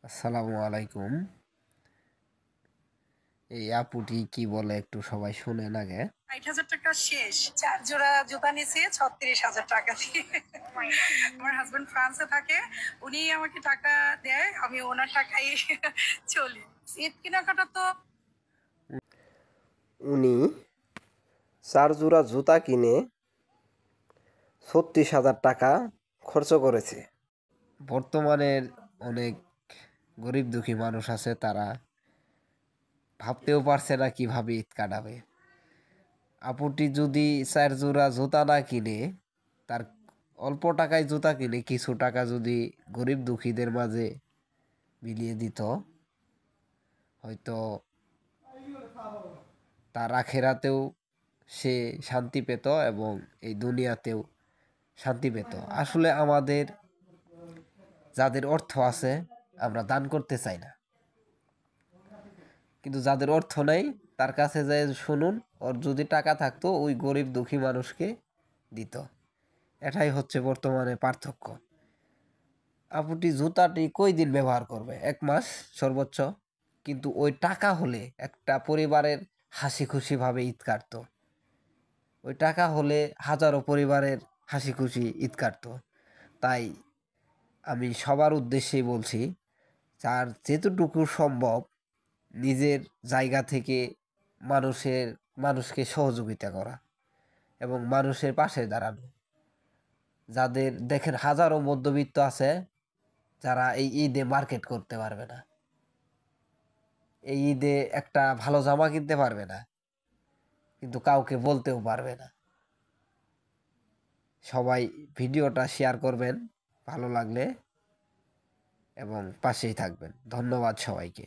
আসসালামু আলাইকুম। এই আপুটি কি বলে একটু সবাই শুনেন আগে। ৬০,০০০ টাকা শেষ। ৪ জোড়া জুতা নিছি ৩৬,০০০ টাকা দিয়ে। আমার হাজবেন্ড ফ্রান্সে থাকে, উনি আমাকে টাকা দেয়, আমি ওনার টাকাই চলি। ঈদ কেনাকাটা তো উনি ৪ জোড়া জুতা কিনে ৩৬,০০০ টাকা খরচ করেছে। বর্তমানের অনেক গরিব দুঃখী মানুষ আছে, তারা ভাবতেও পারছে না কিভাবে ঈদ কাটাবে। আপুটি যদি ৪ জোড়া জুতা না কিনে, তার অল্প টাকায় জুতা কিনে কিছু টাকা যদি গরিব দুঃখীদের মাঝে বিলিয়ে দিত, হয়তো তার আখেরাতেও সে শান্তি পেত এবং এই দুনিয়াতেও শান্তি পেত। আসলে আমাদের যাদের অর্থ আছে আমরা দান করতে চাই না, কিন্তু যাদের অর্থ নেই তার কাছে যে শুনুন, ওর যদি টাকা থাকতো ওই গরিব দুঃখী মানুষকে দিত। এটাই হচ্ছে বর্তমানে পার্থক্য। আপুটি জুতাটি কই দিন ব্যবহার করবে? ১ মাস সর্বোচ্চ। কিন্তু ওই টাকা হলে একটা পরিবারের হাসি খুশি ভাবে ঈদ কাটতো। ওই টাকা হলে হাজারো পরিবারের হাসি খুশি ঈদ কাটতো। তাই আমি সবার উদ্দেশ্যেই বলছি, যার যেতটুকু সম্ভব নিজের জায়গা থেকে মানুষকে সহযোগিতা করা এবং মানুষের পাশে দাঁড়ানো। যাদের দেখেন হাজারো মধ্যবিত্ত আছে যারা এই ঈদে মার্কেট করতে পারবে না, এই ঈদে একটা ভালো জামা কিনতে পারবে না, কিন্তু কাউকে বলতেও পারবে না। সবাই ভিডিওটা শেয়ার করবেন ভালো লাগলে এবং পাশেই থাকবেন। ধন্যবাদ সবাইকে।